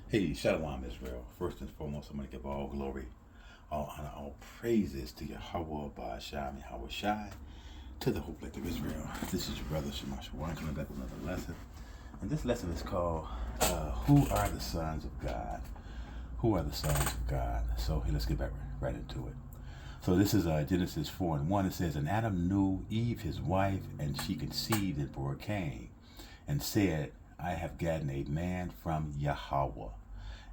Hey, Shalom Israel. First and foremost, I'm going to give all glory, all honor, all praises to Yahweh Ba'ashai Yahweh Shai, to the whole plate of Israel. This is your brother Shamash One coming back with another lesson. And this lesson is called Who Are the Sons of God? Who are the sons of God? So hey, let's get back right into it. So this is Genesis 4 and 1. It says, And Adam knew Eve his wife, and she conceived and bore Cain, and said, I have gotten a man from Yahweh.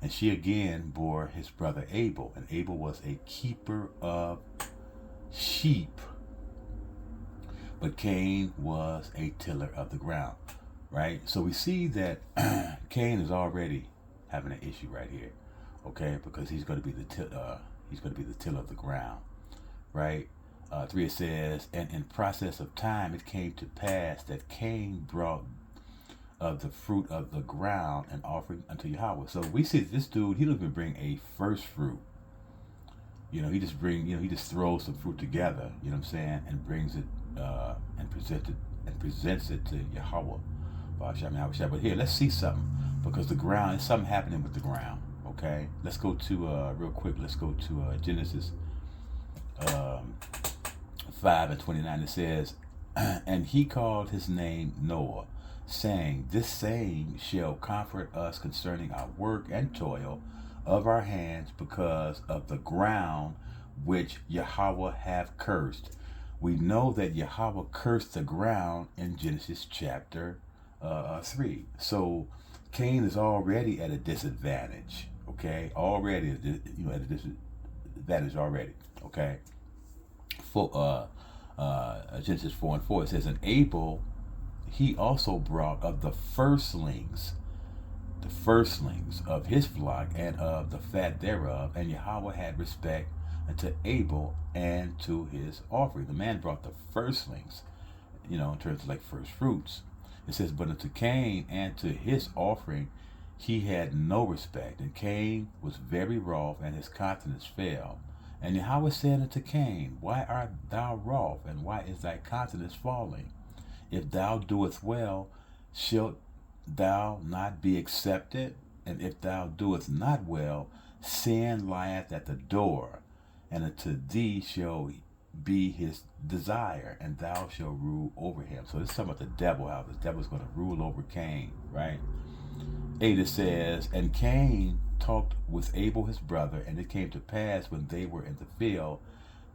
And she again bore his brother Abel, and Abel was a keeper of sheep, but Cain was a tiller of the ground. Right? So we see that Cain is already having an issue right here, okay? Because he's going to be the tiller of the ground, right? 3 it says, and in process of time it came to pass that Cain brought of the fruit of the ground and offering unto Yahweh. So we see this dude, he doesn't even bring a first fruit. He just throws some fruit together, you know what I'm saying, and brings it and presents it to Yahweh. But here, let's see something, because the ground, there's something happening with the ground. Okay, let's go to real quick. Let's go to Genesis 5:29. It says, and he called his name Noah, saying, This saying shall comfort us concerning our work and toil of our hands, because of the ground which Yahweh hath cursed. We know that Yahweh cursed the ground in Genesis chapter 3. So Cain is already at a disadvantage. Okay, already at a disadvantage already. Okay, for Genesis 4 and 4 it says, and Abel he also brought of the firstlings of his flock and of the fat thereof, and Yahweh had respect unto Abel and to his offering. The man brought the firstlings, in terms of like first fruits. It says, but unto Cain and to his offering he had no respect, and Cain was very wroth, and his countenance fell. And Yahweh said unto Cain, Why art thou wroth, and why is thy countenance falling? If thou doest well, shalt thou not be accepted? And if thou doest not well, sin lieth at the door, and unto thee shall be his desire, and thou shalt rule over him. So this is talking about the devil, how the devil is going to rule over Cain, right? 8 it says, and Cain talked with Abel his brother, and it came to pass when they were in the field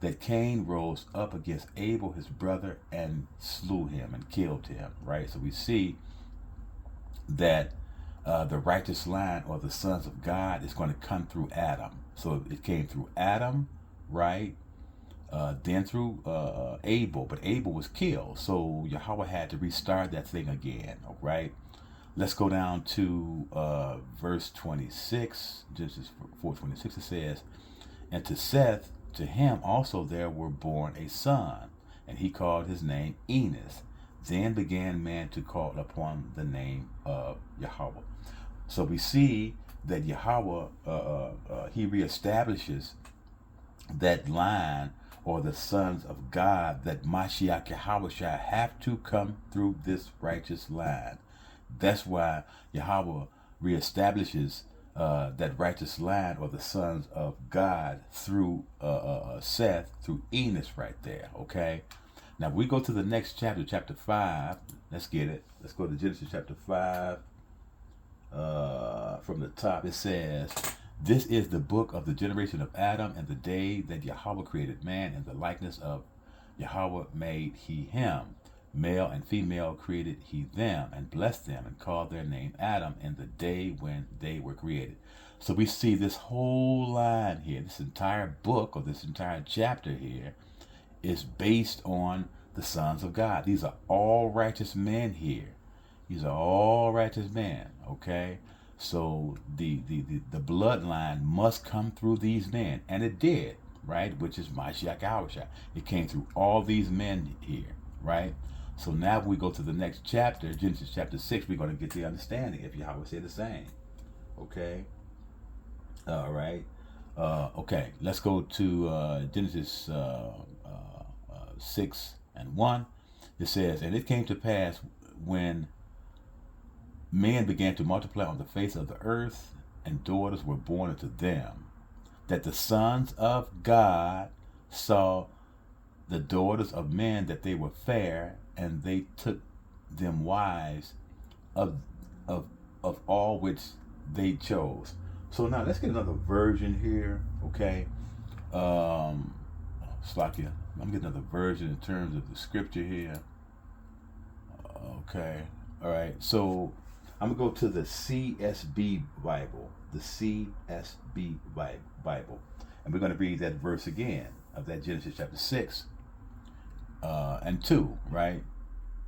that Cain rose up against Abel his brother and slew him and killed him, right? So we see that the righteous line, or the sons of God, is going to come through Adam. So it came through Adam, right? Then through Abel, but Abel was killed. So Yahweh had to restart that thing again, right? Let's go down to verse 26, Genesis 4:26. It says, and to Seth, to him also there were born a son, and he called his name Enos. Then began man to call upon the name of Yahweh. So we see that Yahweh, he reestablishes that line, or the sons of God, that Mashiach Yahweh shall have to come through this righteous line. That's why Yahweh reestablishes that righteous line, or the sons of God, through Seth, through Enos right there, okay? Now we go to the next chapter, chapter 5. Let's get it. Let's go to Genesis chapter 5. From the top it says, this is the book of the generation of Adam, and the day that Yahweh created man, in the likeness of Yahweh made he him. Male and female created he them, and blessed them, and called their name Adam in the day when they were created. So we see this whole line here, this entire book, or this entire chapter here, is based on the sons of God. These are all righteous men here. These are all righteous men, okay? So the bloodline must come through these men, and it did, right? Which is Mashiach Yahushua. It came through all these men here, right? So now when we go to the next chapter, Genesis chapter 6, we're going to get the understanding, if Yahweh say the same. Okay? All right. Okay, let's go to Genesis 6 and 1. It says, and it came to pass when men began to multiply on the face of the earth, and daughters were born unto them, that the sons of God saw the daughters of men, that they were fair, and they took them wives of of of all which they chose. So now let's get another version here, okay? Slakia, I'm getting another version in terms of the scripture here. Okay, all right. So I'm gonna go to the CSB Bible, the CSB Bible, and we're gonna read that verse again of that Genesis chapter 6 and 2, right?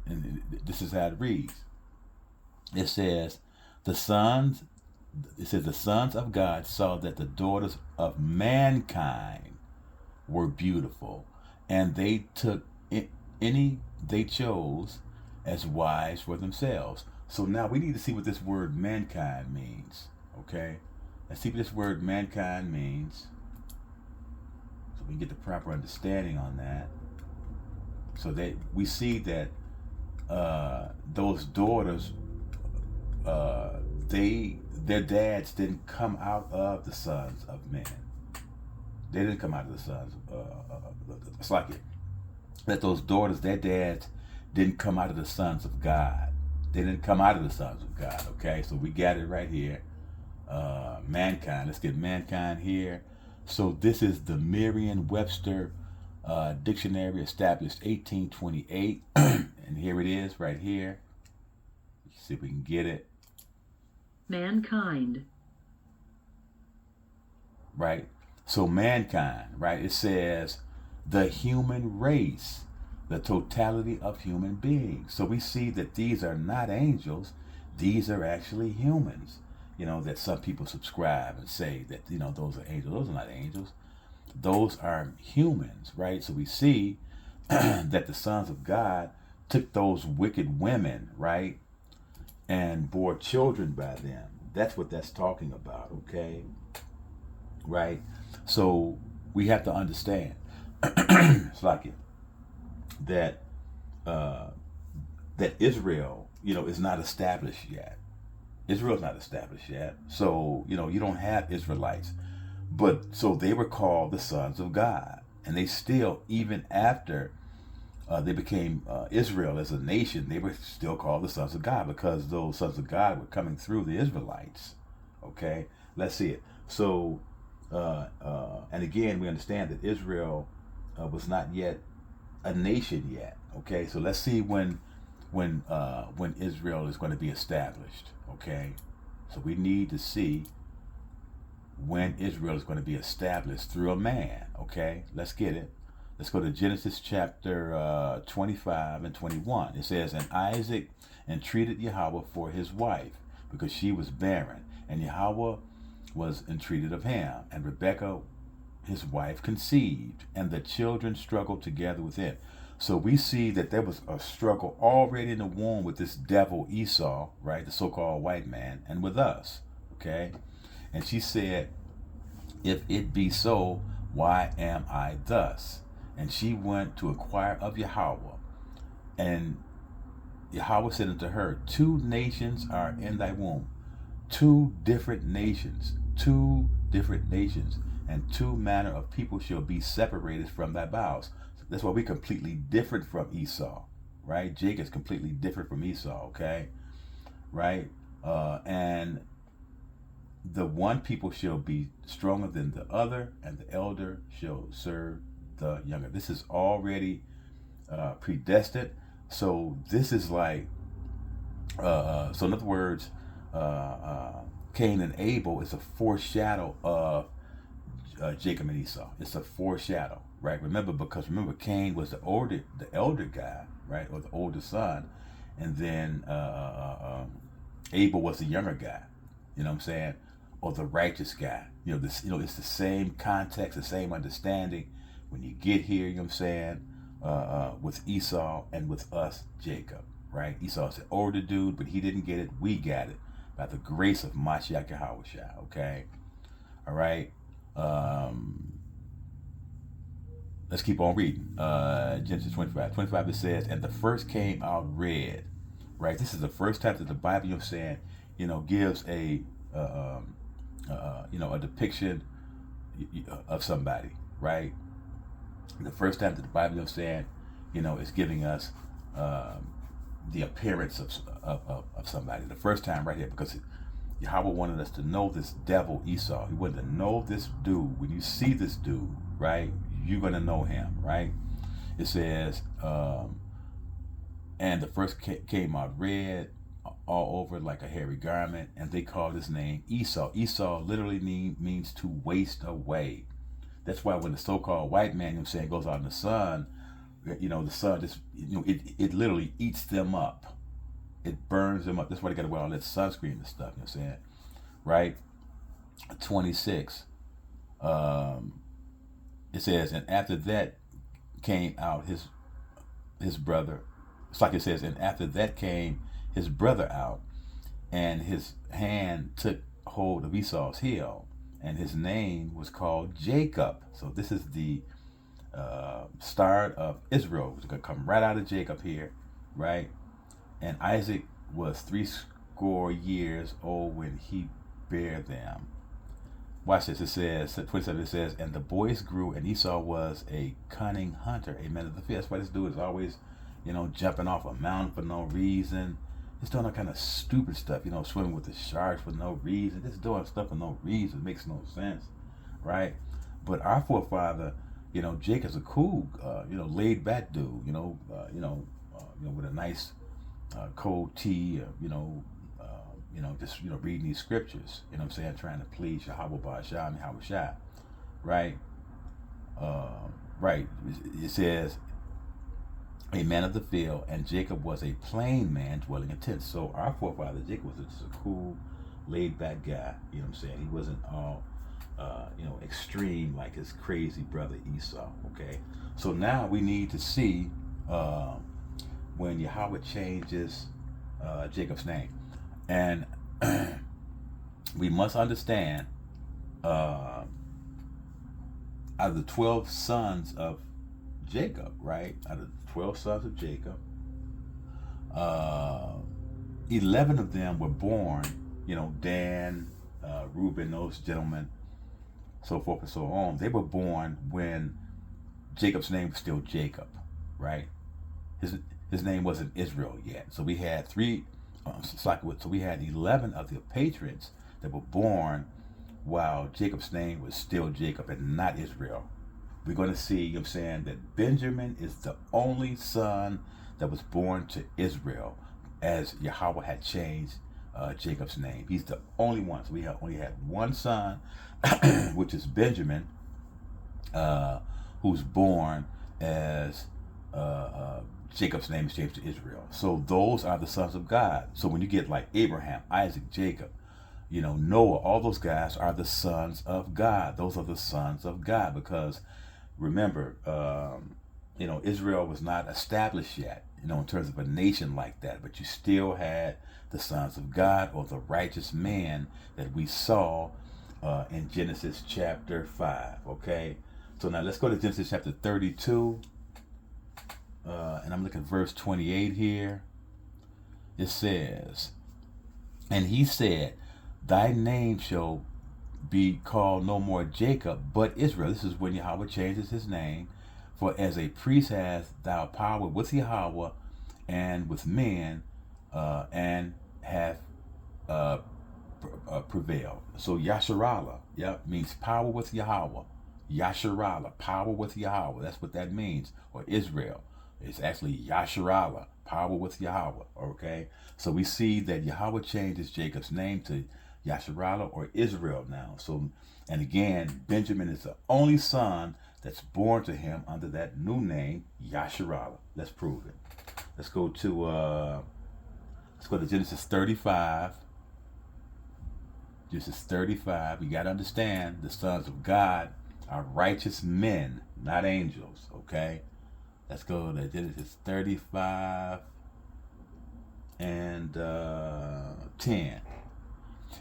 And this is how it reads. It says, the sons of God saw that the daughters of mankind were beautiful, and they took any they chose as wives for themselves. So now we need to see what this word mankind means. Okay, let's see what this word mankind means, so we can get the proper understanding on that. So that we see that those daughters, their dads didn't come out of the sons of men. They didn't come out of the sons. It's like it. That those daughters, their dads didn't come out of the sons of God. They didn't come out of the sons of God. Okay, so we got it right here. Mankind. Let's get mankind here. So this is the Merriam-Webster dictionary, established 1828, and here it is right here. Let's see if we can get it. Mankind. Right. So mankind, right? It says the human race, the totality of human beings. So we see that these are not angels; these are actually humans. You know, that some people subscribe and say that, you know, those are angels. Those are not angels. Those are humans, right? So we see that the sons of God took those wicked women, right, and bore children by them. That's what that's talking about, okay? Right? So we have to understand, it's like it, that that Israel, you know, is not established yet. Israel's not established yet. So, you know, you don't have Israelites. But so they were called the sons of God. And they still, even after they became Israel as a nation, they were still called the sons of God, because those sons of God were coming through the Israelites. Okay, let's see it. So, and again, we understand that Israel was not yet a nation yet. Okay, so let's see when Israel is going to be established. Okay, so we need to see when Israel is going to be established through a man. Okay, let's get it. Let's go to Genesis chapter 25 and 21. It says, and Isaac entreated Yahweh for his wife, because she was barren, and Yahweh was entreated of him. And Rebekah, his wife, conceived, and the children struggled together within. So we see that there was a struggle already in the womb with this devil Esau, right, the so-called white man, and with us. Okay, and she said, if it be so, why am I thus? And she went to inquire of Yahweh. And Yahweh said unto her, 2 nations are in thy womb, 2 different nations, and 2 manner of people shall be separated from thy bowels. That's why we're completely different from Esau, right? Jacob's completely different from Esau, okay? Right? And the one people shall be stronger than the other, and the elder shall serve the younger. This is already predestined. So this is like, so in other words, Cain and Abel is a foreshadow of Jacob and Esau. It's a foreshadow, right? Remember, Cain was the elder guy, right, or the older son, and then Abel was the younger guy. You know what I'm saying? Or the righteous guy. You know, this. You know, it's the same context, the same understanding. When you get here, you know what I'm saying, with Esau and with us, Jacob, right? Esau's the older dude, but he didn't get it. We got it by the grace of Mashiach Yahushua, okay? All right? Let's keep on reading. Genesis 25. 25, it says, and the first came out red, right? This is the first time that the Bible, you know what I'm saying, you know, gives a a depiction of somebody, right? The first time that the Bible, saying, is giving us the appearance of somebody. The first time right here, because Yahweh wanted us to know this devil Esau. He wanted to know this dude. When you see this dude, right, you're going to know him, right? It says, and the first came out red all over like a hairy garment, and they called his name Esau. Esau literally means to waste away. That's why when the so-called white man, goes out in the sun, the sun just, it literally eats them up. It burns them up. That's why they got to wear all that sunscreen and stuff, right? 26. It says, and after that came out his brother. It's like it says, and after that came his brother out, and his hand took hold of Esau's heel, and his name was called Jacob. So this is the start of Israel. It's going to come right out of Jacob here, right? And Isaac was 80 years old when he bare them. Watch this. It says, 27, it says, and the boys grew, and Esau was a cunning hunter, a man of the field. That's why this dude is always, jumping off a mountain for no reason. He's doing all kind of stupid stuff, swimming with the sharks for no reason. Just doing stuff for no reason. It makes no sense, right? But our forefather, Jacob's a cool, laid back dude, with a nice cold tea, just reading these scriptures, trying to please Yahweh Ba'ashah and Yahweh Shah, right? Right. It says, a man of the field, and Jacob was a plain man dwelling in tents. So our forefather Jacob was just a cool, laid back guy. He wasn't all, extreme like his crazy brother Esau. Okay. So now we need to see when Yahweh changes Jacob's name, and we must understand out of the 12 sons of Jacob, right? Out of the 12 sons of Jacob, 11 of them were born, Dan, Reuben, those gentlemen, so forth and so on. They were born when Jacob's name was still Jacob, right? His name wasn't Israel yet. So we had so we had 11 of the patriots that were born while Jacob's name was still Jacob and not Israel. We're going to see, that Benjamin is the only son that was born to Israel, as Yahweh had changed Jacob's name. He's the only one. So we only had one son, which is Benjamin, who's born as Jacob's name is changed to Israel. So those are the sons of God. So when you get like Abraham, Isaac, Jacob, Noah, all those guys are the sons of God. Those are the sons of God, because remember, Israel was not established yet, in terms of a nation like that, but you still had the sons of God, or the righteous man that we saw in Genesis chapter 5, okay? So now let's go to Genesis chapter 32, and I'm looking at verse 28 here. It says, and he said, thy name shall be called no more Jacob, but Israel. This is when Yahweh changes his name. For as a priest hast thou power with Yahweh and with men, and hath prevailed. So Yasharallah, means power with Yahweh. Yasharallah, power with Yahweh. That's what that means. Or Israel. It's actually Yasharallah, power with Yahweh. Okay? So we see that Yahweh changes Jacob's name to Yasharallah, or Israel now. So, and again, Benjamin is the only son that's born to him under that new name, Yasharallah. Let's prove it. Let's go to Genesis 35. Genesis 35. You got to understand, the sons of God are righteous men, not angels. Okay. Let's go to Genesis 35 and 10.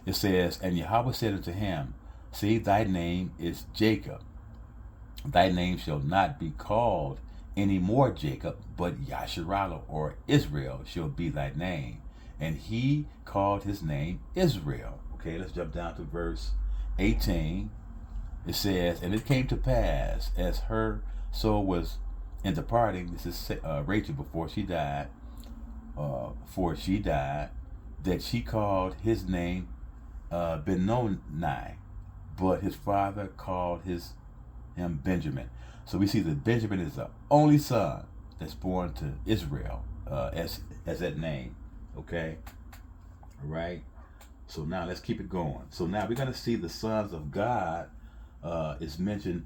It says, and Yahweh said unto him, see, thy name is Jacob. Thy name shall not be called any more Jacob, but Yasharallah, or Israel, shall be thy name. And he called his name Israel. Okay, let's jump down to verse 18, it says, and it came to pass as her soul was in departing, this is Rachel before she died, that she called his name Benoni, but his father called him Benjamin. So we see that Benjamin is the only son that's born to Israel as that name. Okay, all right. So now let's keep it going. So now we're going to see the sons of God is mentioned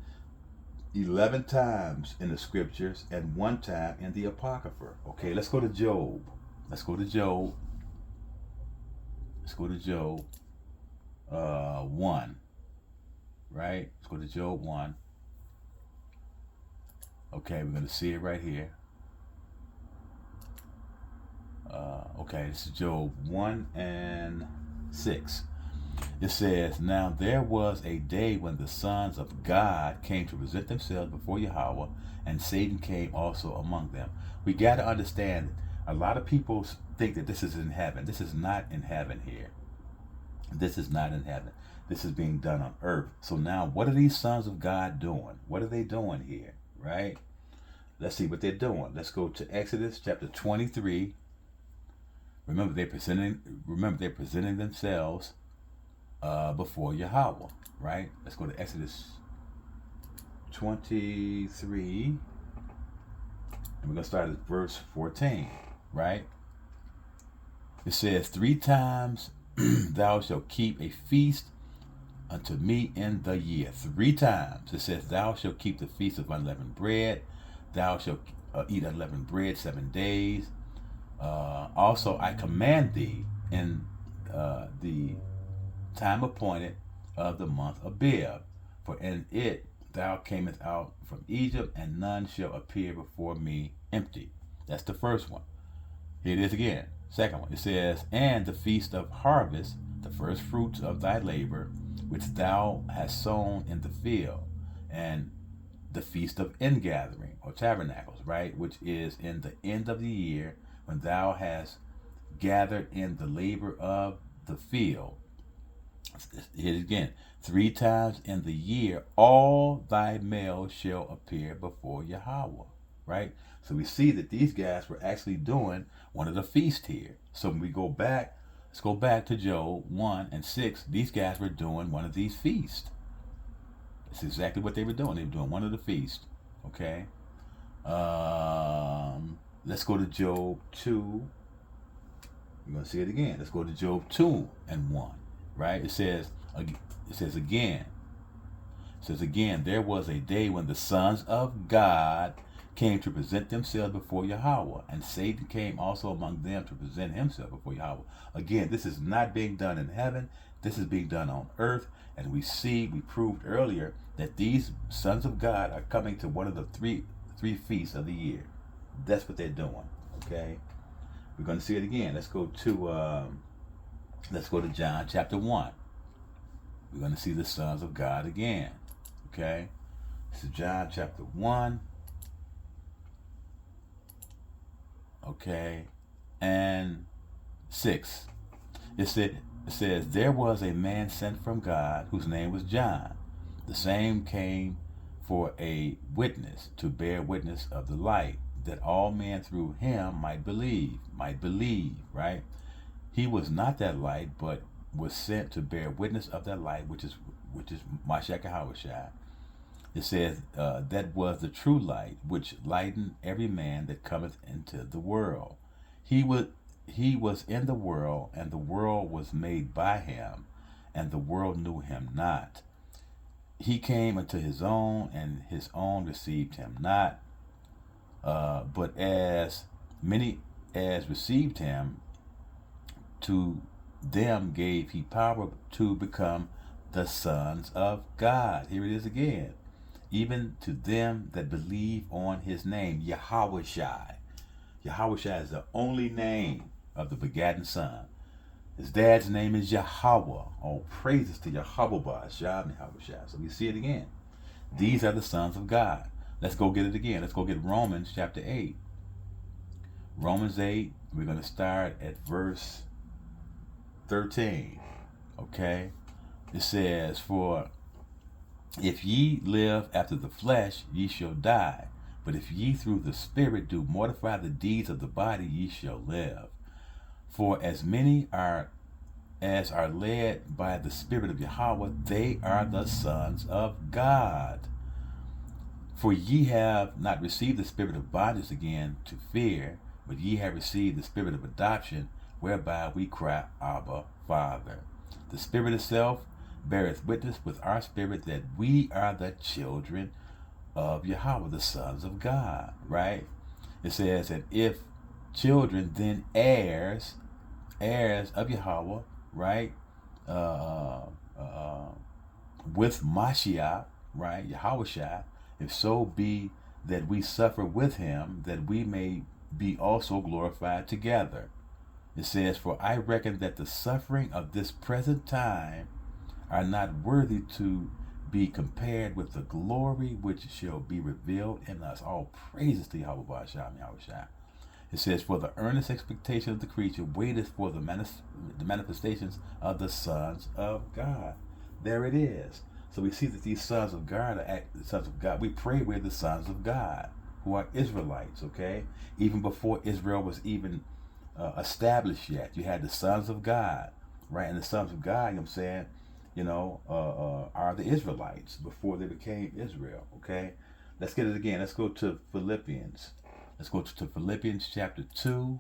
11 times in the scriptures and 1 time in the Apocrypha. Okay, let's go to Job. Let's go to Job 1. Right? Let's go to Job 1. Okay, we're going to see it right here. Okay, this is Job 1 and 6. It says, now there was a day when the sons of God came to present themselves before Yahweh, and Satan came also among them. We got to understand, a lot of people think that this is in heaven. This is not in heaven here. This is not in heaven. This is being done on earth. So now, what are these sons of God doing? What are they doing here, right? Let's see what they're doing. Let's go to Exodus chapter 23. Remember, they're presenting themselves before Yahweh, right? Let's go to Exodus 23, and we're going to start at verse 14, right? It says, 3 times thou shalt keep a feast unto me in the year. 3 times. It says, thou shalt keep the feast of unleavened bread. Thou shalt eat unleavened bread 7 days. Also, I command thee in the time appointed of the month Abib, for in it thou camest out from Egypt, and none shall appear before me empty. That's the first one. Here it is again. Second one. It says, and the feast of harvest, the first fruits of thy labor, which thou hast sown in the field, and the feast of ingathering, or tabernacles, right, which is in the end of the year, when thou hast gathered in the labor of the field. Here again, 3 times in the year, all thy males shall appear before Yahweh, right? So we see that these guys were actually doing one of the feasts here. So when we go back, let's go back to Job 1 and 6. These guys were doing one of these feasts. That's exactly what they were doing. They were doing one of the feasts. Okay. Let's go to Job 2. You're going to see it again. Let's go to Job 2 and 1. Right? It says again, there was a day when the sons of God came to present themselves before Yahweh, and Satan came also among them to present himself before Yahweh. Again, this is not being done in heaven. This is being done on earth. And we proved earlier that these sons of God are coming to one of the three feasts of the year. That's what they're doing. Okay? We're going to see it again. Let's go to John chapter 1. We're going to see the sons of God again. Okay? This is John chapter 1. Okay? And 6. It says, there was a man sent from God whose name was John. The same came for a witness, to bear witness of the light, that all men through him might believe, right? He was not that light, but was sent to bear witness of that light, which is Mashiach Yahushua. It says that was the true light, which lightened every man that cometh into the world. He was in the world, and the world was made by him, and the world knew him not. He came unto his own, and his own received him not. But as many as received him, to them gave he power to become the sons of God. Here it is again. Even to them that believe on his name, Yahushua. Yahushua is the only name of the begotten Son. His dad's name is Yahweh. Oh, praises to Yahweh Ba'ashah and Yahushua. So we see it again. These are the sons of God. Let's go get it again. Let's go get Romans chapter 8. Romans 8, we're going to start at verse 13. Okay? It says, for if ye live after the flesh, ye shall die. But if ye through the Spirit do mortify the deeds of the body, ye shall live. For as many as are led by the Spirit of Yahweh, they are the sons of God. For ye have not received the spirit of bondage again to fear, but ye have received the spirit of adoption, whereby we cry, Abba, Father. The Spirit itself beareth witness with our spirit that we are the children of Yahweh, the sons of God, right? It says that if children, then heirs of Yahweh, right? With Mashiach, right? Yahushua, if so be that we suffer with him, that we may be also glorified together. It says, for I reckon that the suffering of this present time are not worthy to be compared with the glory which shall be revealed in us. All praises to Yahweh Shah. It says, for the earnest expectation of the creature waiteth for the manifestations of the sons of God. There it is. So we see that these sons of God are the sons of God. We pray we're the sons of God, who are Israelites, okay? Even before Israel was even established yet, you had the sons of God, right? And the sons of God, you know what I'm saying, are the Israelites before they became Israel, okay? Let's get it again. Let's go to Philippians. Let's go to Philippians chapter 2.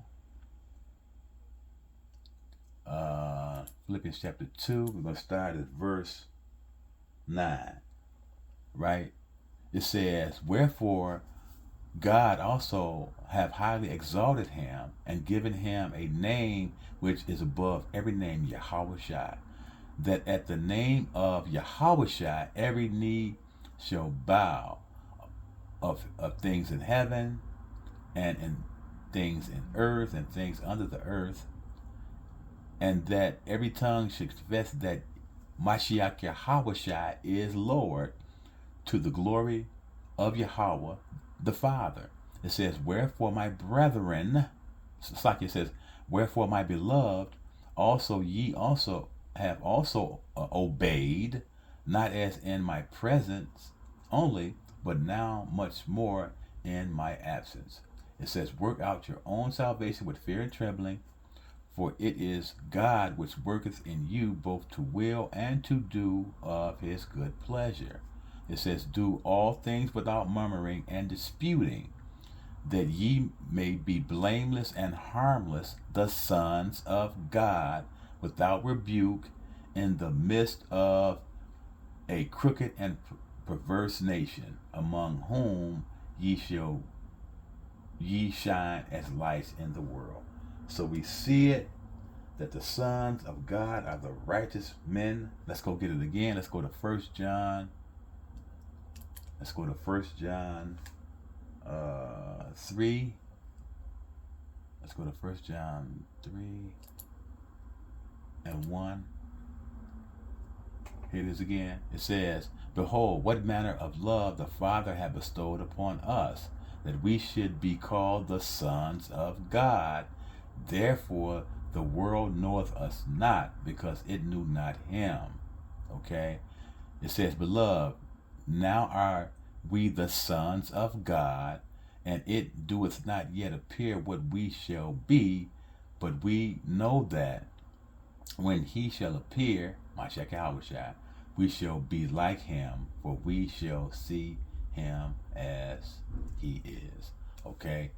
Philippians chapter 2. We're going to start at verse 9. Right? It says, wherefore God also have highly exalted him and given him a name which is above every name, Yahushua, that at the name of Yahushua every knee shall bow, of things in heaven and in things in earth and things under the earth, and that every tongue should confess that Mashiach Yahushua is Lord, to the glory of Yahweh the Father. It says, wherefore my brethren, Sakya says, wherefore my beloved, also ye also have also obeyed, not as in my presence only, but now much more in my absence. It says, work out your own salvation with fear and trembling, for it is God which worketh in you both to will and to do of his good pleasure. It says, do all things without murmuring and disputing, that ye may be blameless and harmless, the sons of God, without rebuke, in the midst of a crooked and perverse nation, among whom ye shine as lights in the world. So we see it, that the sons of God are the righteous men. Let's go get it again. Let's go to 1 John. Let's go to 1 John 3. Let's go to 1 John 3 and 1. Here it is again. It says, behold, what manner of love the Father hath bestowed upon us, that we should be called the sons of God. Therefore the world knoweth us not, because it knew not him. Okay? It says, beloved, now are we the sons of God, and it doeth not yet appear what we shall be, but we know that when he shall appear, Mashiach Yahushua, we shall be like him, for we shall see him as he is. Okay?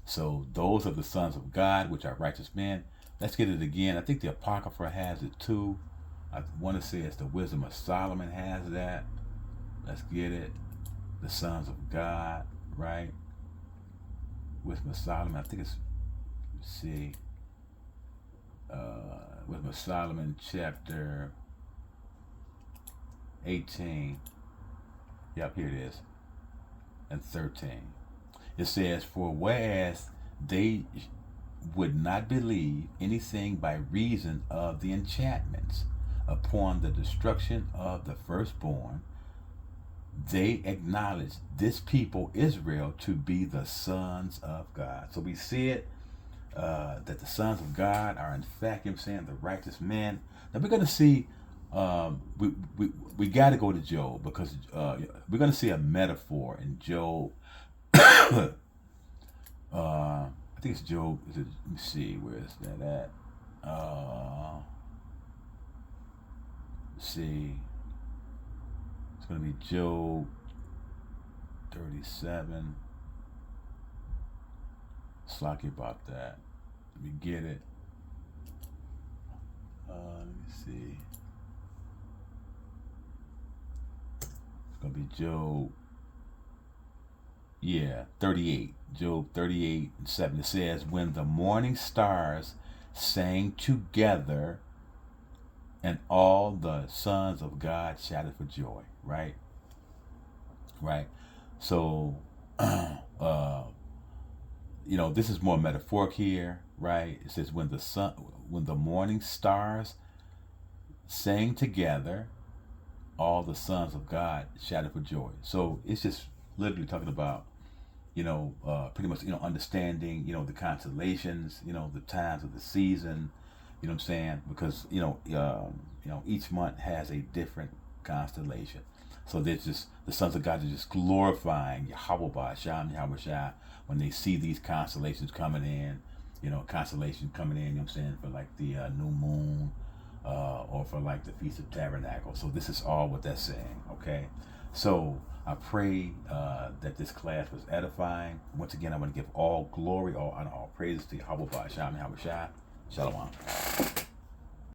So those are the sons of God, which are righteous men. Let's get it again. I think the Apocrypha has it too. I want to say it's the Wisdom of Solomon has that. Let's get it. The sons of God, right? Wisdom of Solomon. I think it's, let's see. Wisdom of Solomon, chapter 18. Yep, here it is. And 13. It says, for whereas they would not believe anything by reason of the enchantments upon the destruction of the firstborn, they acknowledge this people Israel to be the sons of God. So we see it, that the sons of God are in fact, you know what I'm saying, the righteous men. Now we're going to see we got to go to Job because we're going to see a metaphor in Job. I think it's Job. Let me see, where is that at? Let's see. It's going to be Job 37. Slocky about that. Let me get it. Let me see. It's going to be Job. Yeah, 38. Job 38:7. It says, when the morning stars sang together and all the sons of God shouted for joy. Right? Right? So, this is more metaphoric here, right? It says when the morning stars sang together, all the sons of God shouted for joy. So it's just literally talking about, pretty much, understanding, the constellations, the times of the season, you know what I'm saying? Because, each month has a different constellation. So there's just, the sons of God are just glorifying Yahweh Ba'Shem, Yahweh Shai, when they see these constellations coming in, you know what I'm saying, for like the new moon, or for like the Feast of Tabernacle. So this is all what that's saying, okay? So I pray that this class was edifying. Once again, I want to give all glory, all honor, all praises to Yahweh Ba'Shem, Yahweh Shai. Shalom.